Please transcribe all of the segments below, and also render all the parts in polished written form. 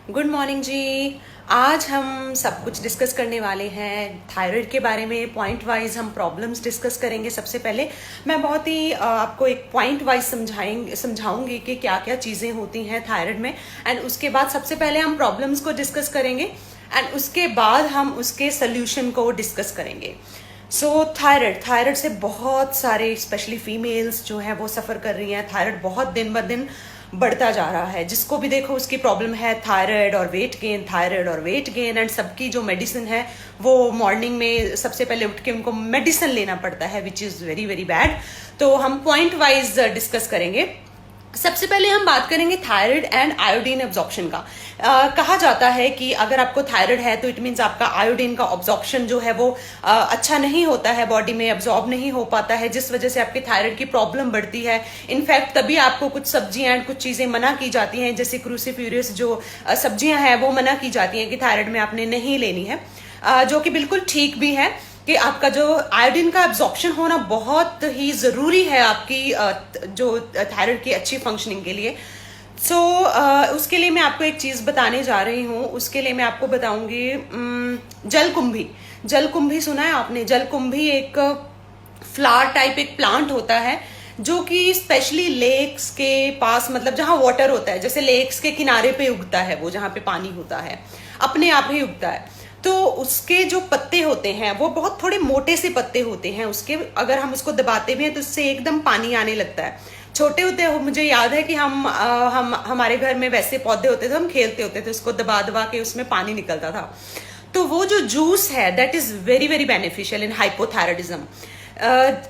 Good morning जी। आज हम सब कुछ डिस्कस करने वाले हैं थायराइड के बारे में। पॉइंट वाइज हम प्रॉब्लम्स डिस्कस करेंगे। सबसे पहले मैं बहुत ही आपको एक पॉइंट वाइज समझाऊंगी कि क्या क्या चीज़ें होती हैं थायराइड में। एंड उसके बाद सबसे पहले हम प्रॉब्लम्स को डिस्कस करेंगे एंड उसके बाद हम उसके सोल्यूशन को डिस्कस करेंगे। सो थायराइड से बहुत सारे स्पेशली फीमेल्स जो है वो सफ़र कर रही हैं। थायराइड बहुत दिन ब दिन बढ़ता जा रहा है। जिसको भी देखो उसकी प्रॉब्लम है थायराइड और वेट गेन, थायराइड और वेट गेन। एंड सबकी जो मेडिसिन है वो मॉर्निंग में सबसे पहले उठ के उनको मेडिसिन लेना पड़ता है, which is very very bad. तो हम पॉइंट वाइज डिस्कस करेंगे। सबसे पहले हम बात करेंगे थायराइड एंड आयोडीन एब्जॉर्प्शन का। कहा जाता है कि अगर आपको थायराइड है तो इट मीन्स आपका आयोडीन का ऑब्जॉर्प्शन जो है वो अच्छा नहीं होता है, बॉडी में एब्जॉर्ब नहीं हो पाता है, जिस वजह से आपकी थायराइड की प्रॉब्लम बढ़ती है। इनफैक्ट तभी आपको कुछ सब्जियां एंड कुछ चीजें मना की जाती हैं, जैसे क्रूसीफ्यूरियस जो सब्जियां हैं वो मना की जाती हैं कि थायराइड में आपने नहीं लेनी है, जो कि बिल्कुल ठीक भी है कि आपका जो आयोडीन का एब्जॉर्प्शन होना बहुत ही जरूरी है आपकी जो थायराइड की अच्छी फंक्शनिंग के लिए। सो उसके लिए मैं आपको एक चीज बताने जा रही हूँ। उसके लिए मैं आपको बताऊंगी जलकुंभी। जलकुंभी सुना है आपने? जलकुंभी एक फ्लावर टाइप एक प्लांट होता है जो कि स्पेशली लेक्स के पास, मतलब जहां वाटर होता है, जैसे लेक्स के किनारे पे उगता है, वो जहां पे पानी होता है अपने आप ही उगता है। तो उसके जो पत्ते होते हैं वो बहुत थोड़े मोटे से पत्ते होते हैं उसके। अगर हम उसको दबाते भी हैं तो उससे एकदम पानी आने लगता है। छोटे होते हैं, मुझे याद है कि हम हमारे घर में वैसे पौधे होते थे, हम खेलते होते थे, उसको दबा दबा के उसमें पानी निकलता था। तो वो जो जूस है that is very very beneficial in hypothyroidism.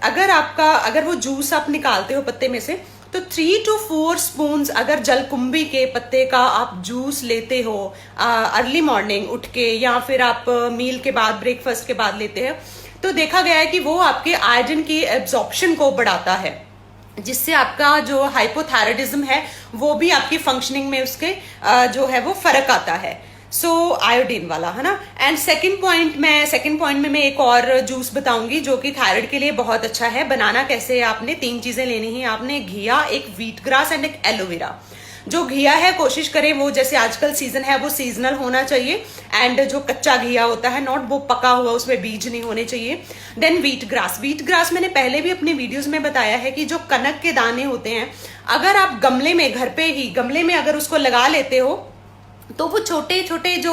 अगर वो जूस आप निकालते हो पत्ते में से तो 3 to 4 स्पून अगर जलकुंभी के पत्ते का आप जूस लेते हो अर्ली मॉर्निंग उठ के, या फिर आप मील के बाद, ब्रेकफास्ट के बाद लेते हैं, तो देखा गया है कि वो आपके आयोडीन की एब्जॉर्प्शन को बढ़ाता है, जिससे आपका जो हाइपोथायराइडिज्म है वो भी आपकी फंक्शनिंग में उसके जो है वो फर्क आता है। सो आयोडीन वाला है ना। एंड सेकंड पॉइंट में मैं एक और जूस बताऊंगी जो कि थायराइड के लिए बहुत अच्छा है। बनाना कैसे है, आपने 3 चीजें लेनी है। आपने घिया, एक व्हीट ग्रास एंड एक एलोवेरा। जो घिया है कोशिश करें वो, जैसे आजकल सीजन है, वो सीजनल होना चाहिए। एंड जो कच्चा घिया होता है, नॉट वो पका हुआ, उसमें बीज नहीं होने चाहिए। देन व्हीट ग्रास मैंने पहले भी अपने वीडियोस में बताया है कि जो कनक के दाने होते हैं, अगर आप गमले में, घर पे ही गमले में अगर उसको लगा लेते हो तो वो छोटे छोटे जो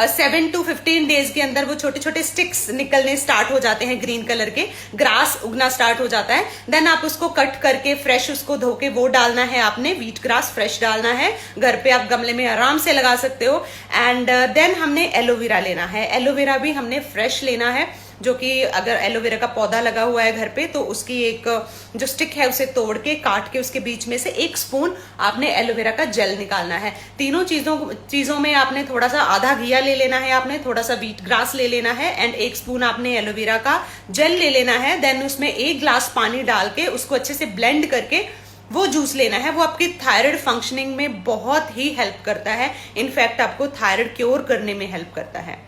7 to 15 डेज के अंदर वो छोटे छोटे स्टिक्स निकलने स्टार्ट हो जाते हैं, ग्रीन कलर के ग्रास उगना स्टार्ट हो जाता है। देन आप उसको कट करके फ्रेश उसको धो के वो डालना है आपने, व्हीट ग्रास फ्रेश डालना है। घर पे आप गमले में आराम से लगा सकते हो। एंड देन हमने एलोवेरा लेना है। एलोवेरा भी हमने फ्रेश लेना है, जो कि अगर एलोवेरा का पौधा लगा हुआ है घर पे तो उसकी एक जो स्टिक है उसे तोड़ के काट के उसके बीच में से 1 स्पून आपने एलोवेरा का जेल निकालना है। तीनों चीजों में आपने थोड़ा सा आधा घिया ले लेना है, आपने थोड़ा सा व्हीट ग्रास ले लेना है एंड 1 स्पून आपने एलोवेरा का जेल ले लेना है। देन उसमें 1 ग्लास पानी डाल के उसको अच्छे से ब्लेंड करके वो जूस लेना है। वो आपकी थायराइड फंक्शनिंग में बहुत ही हेल्प करता है। इनफैक्ट आपको थायराइड क्योर करने में हेल्प करता है।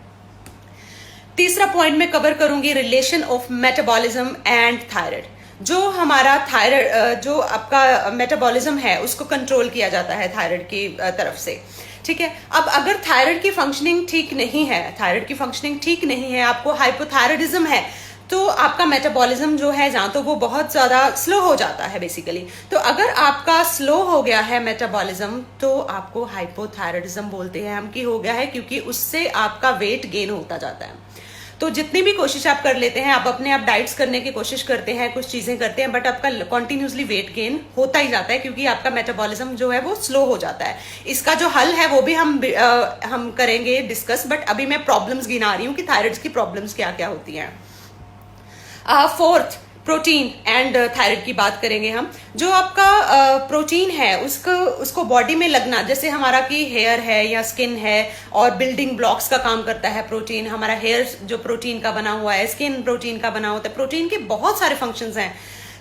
तीसरा पॉइंट में कवर करूंगी relation of metabolism and thyroid. जो हमारा थायराइड, जो आपका मेटाबॉलिज्म है उसको कंट्रोल किया जाता है थायराइड की तरफ से, ठीक है। अब अगर थायराइड की फंक्शनिंग ठीक नहीं है, आपको हाइपोथायराइडिज्म है, तो आपका मेटाबॉलिज्म जो है जहां तो वो बहुत ज्यादा स्लो हो जाता है बेसिकली। तो अगर आपका स्लो हो गया है मेटाबॉलिज्म तो आपको हाइपोथायराइडिज्म बोलते हैं हम कि हो गया है, क्योंकि उससे आपका वेट गेन होता जाता है। तो जितनी भी कोशिश आप कर लेते हैं, आप अपने आप डाइट्स करने की कोशिश करते हैं, कुछ चीजें करते हैं, बट आपका कॉन्टिन्यूसली वेट गेन होता ही जाता है, क्योंकि आपका मेटाबॉलिज्म जो है वो स्लो हो जाता है। इसका जो हल है वो भी हम करेंगे डिस्कस, बट अभी मैं प्रॉब्लम्स गिना रही हूँ कि थायराइड की प्रॉब्लम्स क्या क्या होती हैं। फोर्थ, प्रोटीन एंड थायराइड की बात करेंगे हम। जो आपका प्रोटीन है उसको बॉडी में लगना, जैसे हमारा की हेयर है या स्किन है और बिल्डिंग ब्लॉक्स का काम करता है प्रोटीन। हमारा हेयर जो प्रोटीन का बना हुआ है, स्किन प्रोटीन का बना होता है, प्रोटीन के बहुत सारे फंक्शंस हैं।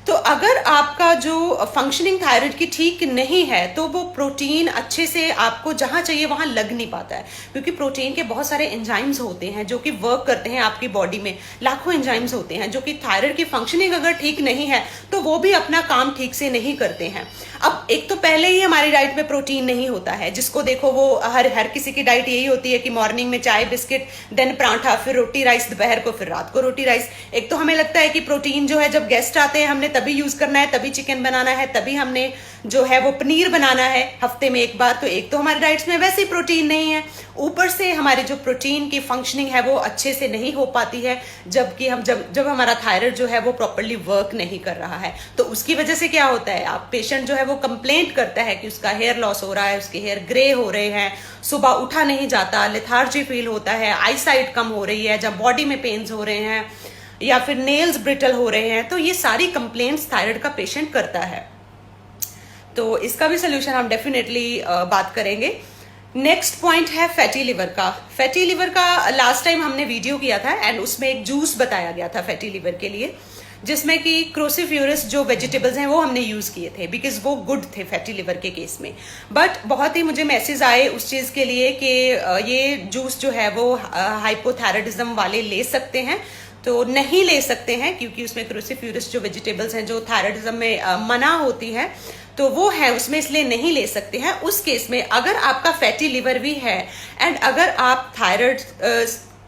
तो अगर आपका जो फंक्शनिंग थायराइड की ठीक नहीं है तो वो प्रोटीन अच्छे से आपको जहां चाहिए वहां लग नहीं पाता है, क्योंकि प्रोटीन के बहुत सारे एंजाइम्स होते हैं जो कि वर्क करते हैं आपकी बॉडी में। लाखों एंजाइम्स होते हैं जो कि थायराइड की फंक्शनिंग अगर ठीक नहीं है तो वो भी अपना काम ठीक से नहीं करते हैं। अब एक तो पहले ही हमारी डाइट में प्रोटीन नहीं होता है, जिसको देखो वो हर किसी की डाइट यही होती है कि मॉर्निंग में चाय बिस्किट, देन पराठा, फिर रोटी राइस दोपहर को, फिर रात को रोटी राइस। एक तो हमें लगता है कि प्रोटीन जो है जब गेस्ट आते हैं हमने तभी यूज करना है, तभी चिकन बनाना है, तभी हमने जो है वो पनीर बनाना है हफ्ते में एक बार। तो एक तो हमारी डाइट्स में वैसे ही प्रोटीन नहीं है, ऊपर से हमारी जो प्रोटीन की फंक्शनिंग है वो अच्छे से नहीं हो पाती है, जबकि हम जब हमारा थायराइड जो है वो प्रॉपरली वर्क नहीं कर रहा है। तो उसकी वजह से क्या होता है, आप पेशेंट जो है वो कंप्लेंट करता है कि उसका हेयर लॉस हो रहा है, उसके हेयर ग्रे हो रहे हैं, सुबह उठा नहीं जाता, लेथार्जी फील होता है, आई साइट कम हो रही है, जब बॉडी में पेन्स हो रहे हैं, या फिर नेल्स ब्रिटल हो रहे हैं। तो ये सारी कंप्लेंट्स थायराइड का पेशेंट करता है। तो इसका भी सोल्यूशन हम डेफिनेटली बात करेंगे। नेक्स्ट पॉइंट है फैटी लिवर का। फैटी लिवर का लास्ट टाइम हमने वीडियो किया था एंड उसमें एक जूस बताया गया था फैटी लिवर के लिए, जिसमें कि क्रोसिफ्यूरस जो वेजिटेबल्स हैं वो हमने यूज किए थे बिकॉज वो गुड थे फैटी लिवर के केस में। बट बहुत ही मुझे मैसेज आए उस चीज के लिए कि ये जूस जो है वो हाइपोथायराइडिज्म वाले ले सकते हैं, तो नहीं ले सकते हैं क्योंकि उसमें क्रोसिफ्यूरस जो वेजिटेबल्स हैं जो थायराइडिज्म में मना होती है तो वो है उसमें, इसलिए नहीं ले सकते हैं। उस केस में अगर आपका फैटी लिवर भी है एंड अगर आप थायराइड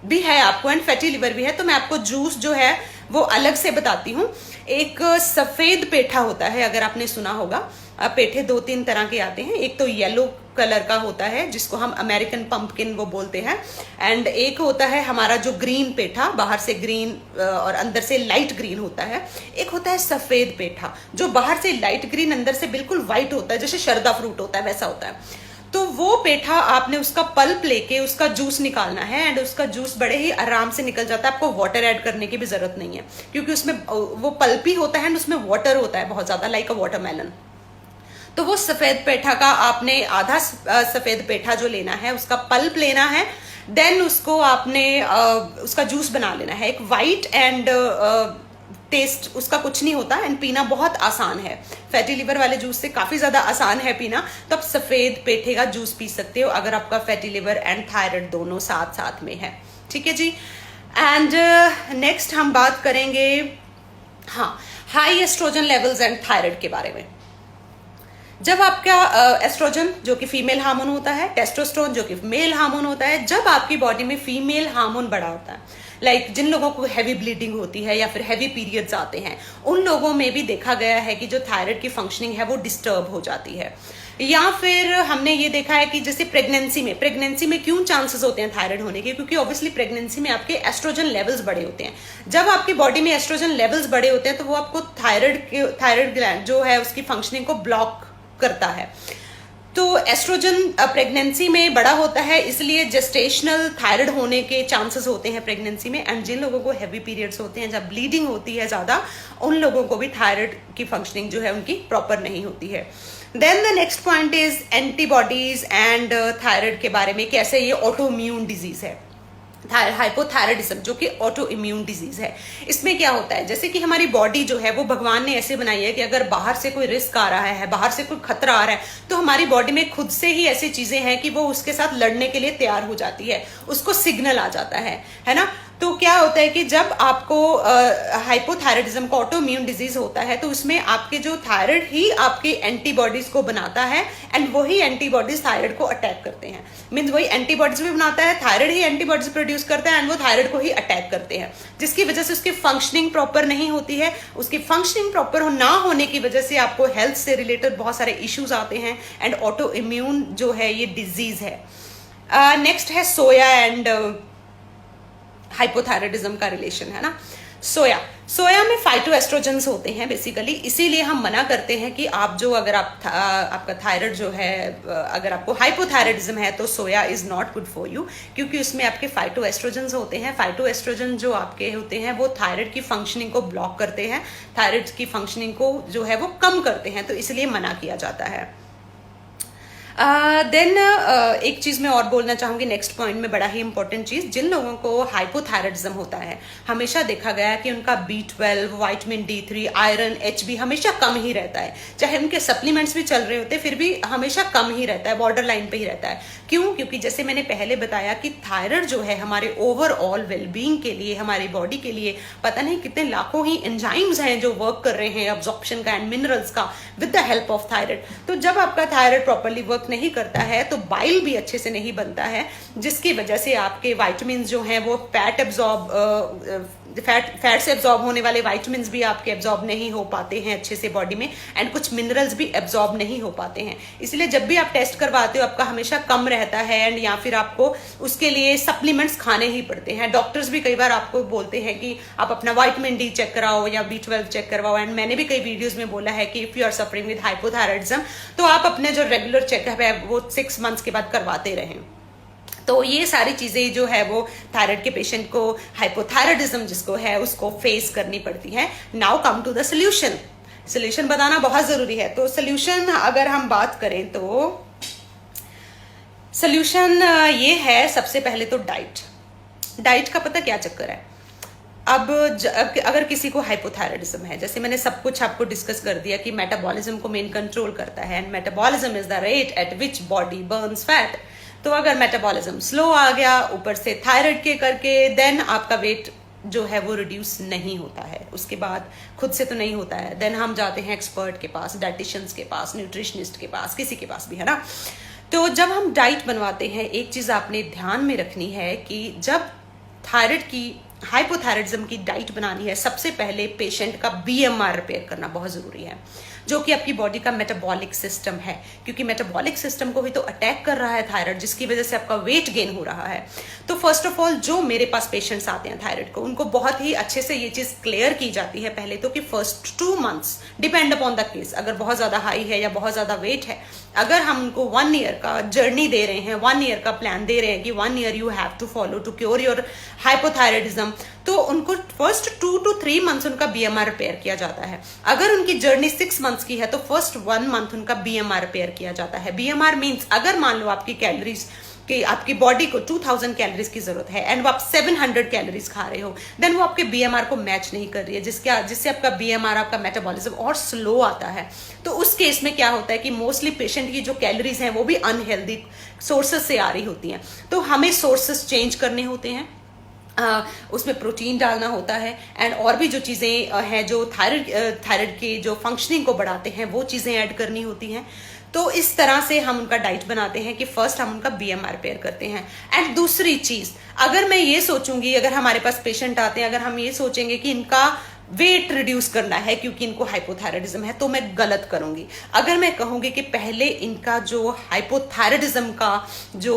भी है आपको एंड फैटी लिवर भी है, तो मैं आपको जूस जो है वो अलग से बताती हूँ। एक सफेद पेठा होता है, अगर आपने सुना होगा। पेठे 2-3 तरह के आते हैं, एक तो येलो कलर का होता है जिसको हम अमेरिकन पंपकिन वो बोलते हैं, एंड एक होता है हमारा जो ग्रीन पेठा, बाहर से ग्रीन और अंदर से लाइट ग्रीन होता है। एक होता है सफेद पेठा जो बाहर से लाइट ग्रीन अंदर से बिल्कुल व्हाइट होता है, जैसे शरदा फ्रूट होता है वैसा होता है। तो वो पेठा आपने उसका पल्प लेके उसका जूस निकालना है एंड उसका जूस बड़े ही आराम से निकल जाता है, आपको वाटर ऐड करने की भी जरूरत नहीं है क्योंकि उसमें वो पल्प ही होता है एंड उसमें वाटर होता है बहुत ज्यादा, लाइक अ वाटरमेलन। तो वो सफेद पेठा का आपने आधा सफेद पेठा जो लेना है उसका पल्प लेना है, देन उसको आपने उसका जूस बना लेना है। एक वाइट एंड टेस्ट उसका कुछ नहीं होता एंड पीना बहुत आसान है, फैटी लिवर वाले जूस से काफी ज्यादा आसान है पीना। तो आप सफेद पेठे का जूस पी सकते हो अगर आपका फैटी लिवर एंड थायराइड दोनों साथ साथ में है, ठीक है जी। एंड नेक्स्ट हम बात करेंगे हाँ high estrogen levels and thyroid के बारे में। जब आपका एस्ट्रोजन जो कि फीमेल हार्मोन होता है, टेस्टोस्टेरोन जो कि मेल हार्मोन होता है, जब आपकी बॉडी में फीमेल हार्मोन बढ़ा होता है, लाइक जिन लोगों को हैवी ब्लीडिंग होती है या फिर हैवी पीरियड्स आते हैं, उन लोगों में भी देखा गया है कि जो थायराइड की फंक्शनिंग है वो डिस्टर्ब हो जाती है। या फिर हमने ये देखा है कि जैसे प्रेगनेंसी में क्यों चांसेस होते हैं थायराइड होने के, क्योंकि ऑब्वियसली प्रेगनेंसी में आपके एस्ट्रोजन लेवल्स बड़े होते हैं। जब आपकी बॉडी में एस्ट्रोजन लेवल्स बड़े होते हैं तो वो आपको थायराइड ग्लैंड जो है उसकी फंक्शनिंग को ब्लॉक करता है। तो एस्ट्रोजन प्रेगनेंसी में बड़ा होता है, इसलिए जेस्टेशनल थायराइड होने के चांसेस होते हैं प्रेगनेंसी में। एंड जिन लोगों को हैवी पीरियड्स होते हैं, जब ब्लीडिंग होती है ज्यादा, उन लोगों को भी थायराइड की फंक्शनिंग जो है उनकी प्रॉपर नहीं होती है। Then the next point is antibodies and thyroid के बारे में, कैसे ये ऑटो इम्यून डिजीज है। हाइपोथायराइडिज्म जो कि ऑटो इम्यून डिजीज है, इसमें क्या होता है, जैसे कि हमारी बॉडी जो है वो भगवान ने ऐसे बनाई है कि अगर बाहर से कोई रिस्क आ रहा है, बाहर से कोई खतरा आ रहा है, तो हमारी बॉडी में खुद से ही ऐसी चीजें हैं कि वो उसके साथ लड़ने के लिए तैयार हो जाती है, उसको सिग्नल आ जाता है ना। तो क्या होता है कि जब आपको हाइपोथायराइडिज्म का ऑटो इम्यून डिजीज होता है तो उसमें आपके जो थायराइड ही आपके एंटीबॉडीज को बनाता है एंड वही एंटीबॉडीज थायराइड को अटैक करते हैं। मीन्स वही एंटीबॉडीज भी बनाता है, थायराइड ही एंटीबॉडीज प्रोड्यूस करता है एंड वो थायराइड को ही अटैक करते हैं, जिसकी वजह से उसकी फंक्शनिंग प्रॉपर नहीं होती है। उसकी फंक्शनिंग प्रॉपर ना होने की वजह से आपको हेल्थ से रिलेटेड बहुत सारे इश्यूज आते हैं एंड ऑटो इम्यून जो है ये डिजीज है। नेक्स्ट है सोया एंड हाइपोथायराइडिज्म का रिलेशन, है ना। सोया में फाइटोएस्ट्रोजेंस होते हैं बेसिकली, इसीलिए हम मना करते हैं कि आप जो अगर आपका थायराइड जो है, अगर आपको हाइपोथायराइडिज्म है तो soya is not good for you, क्योंकि उसमें आपके फाइटोएस्ट्रोजेंस होते हैं। फाइटोएस्ट्रोजन जो आपके होते हैं वो थायराइड की फंक्शनिंग को ब्लॉक करते हैं, थायराइड की फंक्शनिंग को जो है वो कम करते हैं, तो इसलिए मना किया जाता है। देन एक चीज मैं और बोलना चाहूंगी नेक्स्ट पॉइंट में, बड़ा ही इंपॉर्टेंट चीज, जिन लोगों को हाइपोथायराइडिज्म होता है हमेशा देखा गया है कि उनका B12, vitamin D3, iron, HB हमेशा कम ही रहता है। चाहे उनके सप्लीमेंट्स भी चल रहे होते फिर भी हमेशा कम ही रहता है, बॉर्डर लाइन पे ही रहता है। क्यों? क्योंकि जैसे मैंने पहले बताया कि थायराइड जो है हमारे ओवरऑल वेलबींग के लिए, हमारी बॉडी के लिए पता नहीं कितने लाखों ही एंजाइम्स हैं जो वर्क कर रहे हैं अब्जॉर्प्शन का एंड मिनरल्स का with the help of thyroid. तो जब आपका थायराइड प्रॉपरली वर्क नहीं करता है तो बाइल भी अच्छे से नहीं बनता है, जिसकी वजह से आपके विटामिन जो हैं वो फैट से एब्जॉर्ब होने वाले विटामिन भी आपके एब्जॉर्ब नहीं हो पाते हैं अच्छे से बॉडी में, एंड कुछ मिनरल्स भी एब्जॉर्ब नहीं हो पाते हैं। इसलिए जब भी आप टेस्ट करवाते हो आपका हमेशा कम रहता है, एंड या फिर आपको उसके लिए सप्लीमेंट्स खाने ही पड़ते हैं। डॉक्टर्स भी कई बार आपको बोलते हैं कि आप अपना विटामिन D चेक कराओ या B12 चेक करवाओ, एंड मैंने भी कई वीडियोज में बोला है कि if you are suffering with hypothyroidism तो आप अपने जो रेगुलर चेकअप है वो 6 मंथ्स के बाद करवाते रहें। तो ये सारी चीजें जो है वो थायराइड के पेशेंट को, हाइपोथायराइडिज्म जिसको है, उसको फेस करनी पड़ती है। Now come to the solution. Solution बताना बहुत जरूरी है। तो सोल्यूशन अगर हम बात करें तो सोल्यूशन ये है, सबसे पहले तो डाइट का पता क्या चक्कर है। अब अगर किसी को हाइपोथायराइडिज्म है, जैसे मैंने सब कुछ आपको डिस्कस कर दिया कि मेटाबॉलिज्म को मेन कंट्रोल करता है, and metabolism is the rate at which body Burns fat. तो अगर मेटाबॉलिज्म स्लो आ गया ऊपर से थायराइड के करके, देन आपका वेट जो है वो रिड्यूस नहीं होता है। उसके बाद खुद से तो नहीं होता है, देन हम जाते हैं एक्सपर्ट के पास, डाइटिशियंस के पास, न्यूट्रिशनिस्ट के पास, किसी के पास भी, है ना। तो जब हम डाइट बनवाते हैं, एक चीज आपने ध्यान में रखनी है कि जब थायराइड की, हाइपोथायराइडिज्म की डाइट बनानी है, सबसे पहले पेशेंट का BMR रिपेयर करना बहुत जरूरी है, जो कि आपकी बॉडी का मेटाबॉलिक सिस्टम है, क्योंकि मेटाबॉलिक सिस्टम को ही तो अटैक कर रहा है थायराइड, जिसकी वजह से आपका वेट गेन हो रहा है। तो फर्स्ट ऑफ ऑल जो मेरे पास पेशेंट्स आते हैं थायराइड को, उनको बहुत ही अच्छे से ये चीज क्लियर की जाती है पहले तो, कि first 2 months depend upon the case, अगर बहुत ज्यादा हाई है या बहुत ज्यादा वेट है, अगर हम उनको 1 ईयर का जर्नी दे रहे हैं, 1 ईयर का प्लान दे रहे हैं कि 1 year you have to follow to cure your hypothyroidism, तो उनको फर्स्ट 2 to 3 मंथ्स उनका BMR रिपेयर किया जाता है। अगर उनकी जर्नी 6 मंथ्स की है तो फर्स्ट 1 मंथ उनका BMR रिपेयर किया जाता है। BMR मीन्स अगर मान लो आपकी कैलोरीज कि आपकी बॉडी को 2000 कैलोरीज की जरूरत है एंड वो आप 700 कैलोरीज खा रहे हो, देन वो आपके BMR को मैच नहीं कर रही है, जिससे आपका BMR, आपका मेटाबॉलिज्म और स्लो आता है। तो उस केस में क्या होता है कि मोस्टली पेशेंट की जो कैलोरीज हैं वो भी अनहेल्दी सोर्सेस से आ रही होती हैं। तो हमें सोर्सेस चेंज करने होते हैं, उसमें प्रोटीन डालना होता है, एंड और भी जो चीज़ें हैं जो थायराइड की जो फंक्शनिंग को बढ़ाते हैं वो चीज़ें ऐड करनी होती हैं। तो इस तरह से हम उनका डाइट बनाते हैं कि फर्स्ट हम उनका BMR रिपेयर करते हैं। एंड दूसरी चीज़, अगर मैं ये सोचूंगी, अगर हमारे पास पेशेंट आते हैं, अगर हम ये सोचेंगे कि इनका वेट रिड्यूस करना है क्योंकि इनको हाइपोथायराइडिज्म है, तो मैं गलत करूंगी। अगर मैं कहूंगी कि पहले इनका जो हाइपोथायराइडिज्म का जो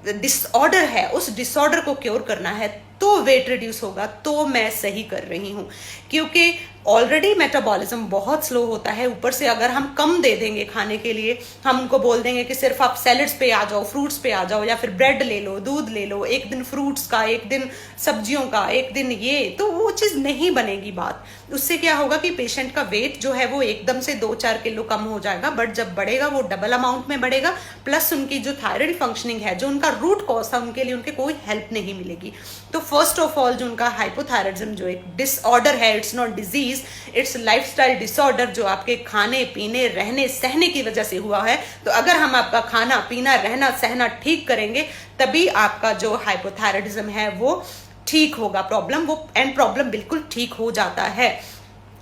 डिसऑर्डर है, उस डिसऑर्डर को क्योर करना है तो वेट रिड्यूस होगा, तो मैं सही कर रही हूं। क्योंकि ऑलरेडी मेटाबॉलिज्म बहुत स्लो होता है, ऊपर से अगर हम कम दे देंगे खाने के लिए, हम उनको बोल देंगे कि सिर्फ आप सैलड्स पे आ जाओ, फ्रूट्स पे आ जाओ, या फिर ब्रेड ले लो, दूध ले लो, एक दिन फ्रूट्स का, एक दिन सब्जियों का, एक दिन ये, तो वो चीज नहीं बनेगी बात। उससे क्या होगा कि पेशेंट का वेट जो है वो एकदम से 2-4 किलो कम हो जाएगा, बट जब बढ़ेगा वो डबल अमाउंट में बढ़ेगा, प्लस उनकी जो थायराइड फंक्शनिंग है, जो उनका रूट कॉज था, उनके लिए उनके कोई हेल्प नहीं मिलेगी। तो फर्स्ट ऑफ ऑल जो उनका हाइपोथायराइडिज्म जो एक डिसऑर्डर है, it's not disease, it's lifestyle disorder, जो आपके खाने पीने रहने सहने की वजह से हुआ है। तो अगर हम आपका खाना पीना रहना सहना ठीक करेंगे, तभी आपका जो हाइपोथायराइडिज्म है वो ठीक होगा। प्रॉब्लम बिल्कुल ठीक हो जाता है।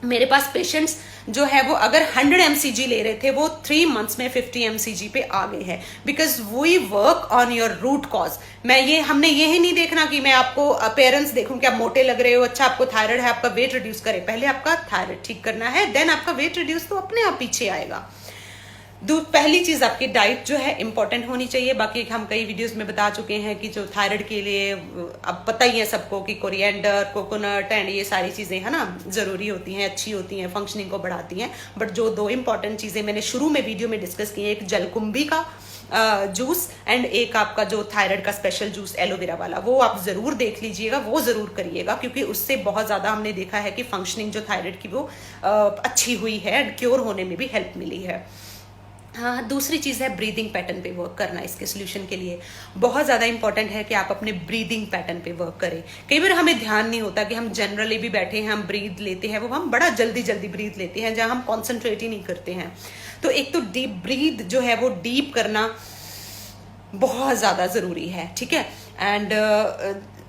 मेरे पास पेशेंट्स जो है वो अगर 100 mcg ले रहे थे, वो 3 मंथ्स में 50 mcg पे आ गए हैं, because we work on your root cause. हमने ये ही नहीं देखना कि मैं आपको अपेयरेंस देखूं कि आप मोटे लग रहे हो, अच्छा आपको थायराइड है, आपका वेट रिड्यूस करे। पहले आपका थायराइड ठीक करना है, देन आपका वेट रिड्यूस तो अपने आप पीछे आएगा। पहली चीज आपकी डाइट जो है इंपॉर्टेंट होनी चाहिए। बाकी हम कई वीडियोस में बता चुके हैं कि जो थायराइड के लिए अब पता ही है सबको कि कोरिएंडर, कोकोनट एंड ये सारी चीजें है ना जरूरी होती हैं, अच्छी होती हैं, फंक्शनिंग को बढ़ाती हैं। बट जो 2 इंपॉर्टेंट चीजें मैंने शुरू में वीडियो में डिस्कस की, एक जलकुंभी का जूस एंड एक आपका जो थायराइड का स्पेशल जूस एलोवेरा वाला, वो आप जरूर देख लीजिएगा, वो जरूर करिएगा, क्योंकि उससे बहुत ज्यादा हमने देखा है कि फंक्शनिंग जो थायराइड की वो अच्छी हुई है एंड क्योर होने में भी हेल्प मिली है। हाँ, दूसरी चीज़ है ब्रीदिंग पैटर्न पे वर्क करना। इसके सोल्यूशन के लिए बहुत ज़्यादा इंपॉर्टेंट है कि आप अपने ब्रीदिंग पैटर्न पे वर्क करें। कई बार हमें ध्यान नहीं होता कि हम जनरली भी बैठे हैं, हम ब्रीद लेते हैं, वो हम बड़ा जल्दी जल्दी ब्रीद लेते हैं, जहाँ हम कॉन्सेंट्रेट ही नहीं करते हैं। तो एक तो डीप ब्रीद जो है वो डीप करना बहुत ज़्यादा ज़रूरी है, ठीक है। एंड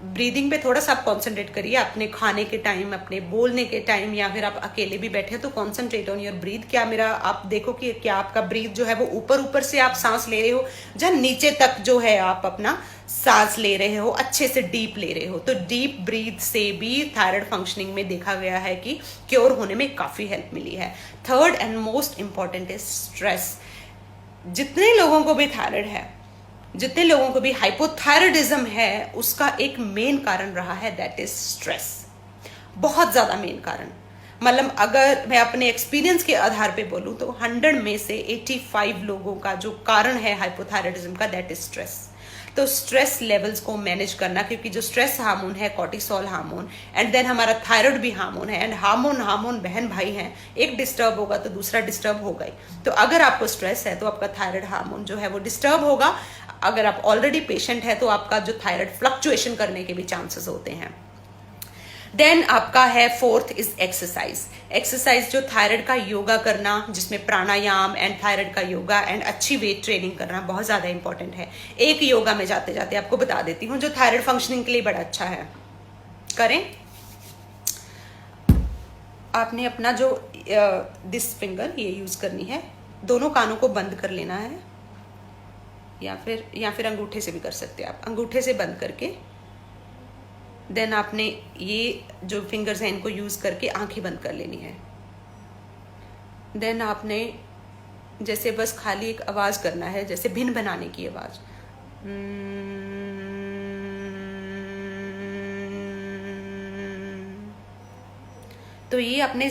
ब्रीदिंग पे थोड़ा सा आप कॉन्सेंट्रेट करिए अपने खाने के टाइम, अपने बोलने के टाइम, या फिर आप अकेले भी बैठे हैं तो कॉन्सेंट्रेट ऑन योर ब्रीथ। क्या मेरा, आप देखो कि क्या आपका ब्रीथ जो है वो ऊपर ऊपर से आप सांस ले रहे हो, या नीचे तक जो है आप अपना सांस ले रहे हो, अच्छे से डीप ले रहे हो। तो डीप ब्रीथ से भी थायराइड फंक्शनिंग में देखा गया है कि क्योर होने में काफ़ी हेल्प मिली है। Third and most important is stress. जितने लोगों को भी थायराइड है, जितने लोगों को भी हाइपोथायराइडिज्म है, उसका एक मेन कारण रहा है, दैट इज स्ट्रेस। बहुत ज्यादा मेन कारण। मतलब अगर मैं अपने एक्सपीरियंस के आधार पे बोलूं तो 100 में से 85 लोगों का जो कारण है हाइपोथायराइडिज्म का, दैट इज स्ट्रेस। तो स्ट्रेस लेवल्स को मैनेज करना, क्योंकि जो स्ट्रेस हार्मोन है कॉर्टिसोल हार्मोन, एंड देन हमारा थायराइड भी हार्मोन है, एंड हार्मोन बहन भाई हैं, एक डिस्टर्ब होगा तो दूसरा डिस्टर्ब होगा ही। तो अगर आपको स्ट्रेस है तो आपका थायराइड हार्मोन जो है वो डिस्टर्ब होगा। अगर आप ऑलरेडी पेशेंट है तो आपका जो थायराइड फ्लक्चुएशन करने के भी चांसेस होते हैं। देन आपका है फोर्थ इज एक्सरसाइज। एक्सरसाइज जो थायराइड का योगा करना, जिसमें प्राणायाम एंड थायराइड का योगा एंड अच्छी वेट ट्रेनिंग करना बहुत ज्यादा इंपॉर्टेंट है। एक योगा में जाते जाते आपको बता देती हूँ जो थायराइड फंक्शनिंग के लिए बड़ा अच्छा है, करें। आपने अपना जो दिस फिंगर ये यूज करनी है, दोनों कानों को बंद कर लेना है, या फिर अंगूठे से भी कर सकते हैं आप। अंगूठे से बंद करके देन आपने ये जो फिंगर्स हैं इनको यूज करके आंखें बंद कर लेनी है। देन आपने जैसे बस खाली एक आवाज करना है, जैसे भिन्न बनाने की आवाज। तो ये अपने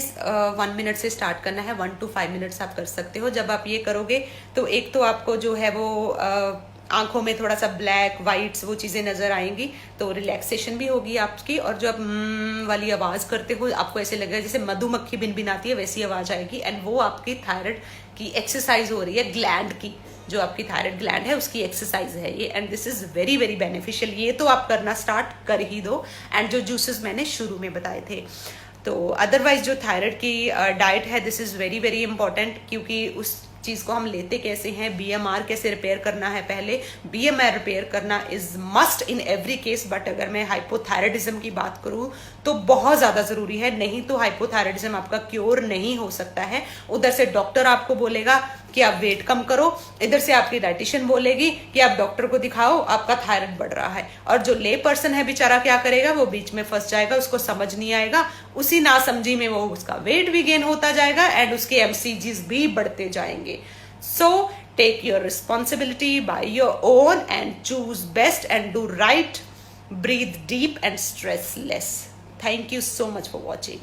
1 मिनट से स्टार्ट करना है, 1 to 5 मिनट्स आप कर सकते हो। जब आप ये करोगे तो एक तो आपको जो है वो आंखों में थोड़ा सा ब्लैक वाइट्स वो चीज़ें नजर आएंगी, तो रिलैक्सेशन भी होगी आपकी। और जो आप वाली आवाज़ करते हो आपको ऐसे लगेगा जैसे मधुमक्खी भिनभिनाती है, वैसी आवाज़ आएगी। एंड वो आपकी थायराइड की एक्सरसाइज हो रही है, ग्लैंड की, जो आपकी थायराइड ग्लैंड है उसकी एक्सरसाइज है ये। And this is very very beneficial. ये तो आप करना स्टार्ट कर ही दो। एंड जो जूसेस मैंने शुरू में बताए थे, तो अदरवाइज जो थायराइड की डाइट है, this is very very important, क्योंकि उस चीज़ को हम लेते कैसे हैं, बीएमआर कैसे रिपेयर करना है। पहले बीएमआर रिपेयर करना is must in every case, but अगर मैं हाइपोथायराइडिज्म की बात करूं तो बहुत ज़्यादा ज़रूरी है। नहीं तो हाइपोथायराइडिज्म आपका क्योर नहीं हो सकता है। उधर से डॉक्टर आपको बोलेगा कि आप वेट कम करो, इधर से आपकी डाइटिशियन बोलेगी कि आप डॉक्टर को दिखाओ, आपका थायराइड बढ़ रहा है। और जो ले पर्सन है बेचारा क्या करेगा, वो बीच में फंस जाएगा, उसको समझ नहीं आएगा, उसी नासमझी में वो उसका वेट भी गेन होता जाएगा एंड उसके एमसीजीज भी बढ़ते जाएंगे। So take your responsibility by your own and choose best and do right, breathe deep and stress less. Thank you so much for watching.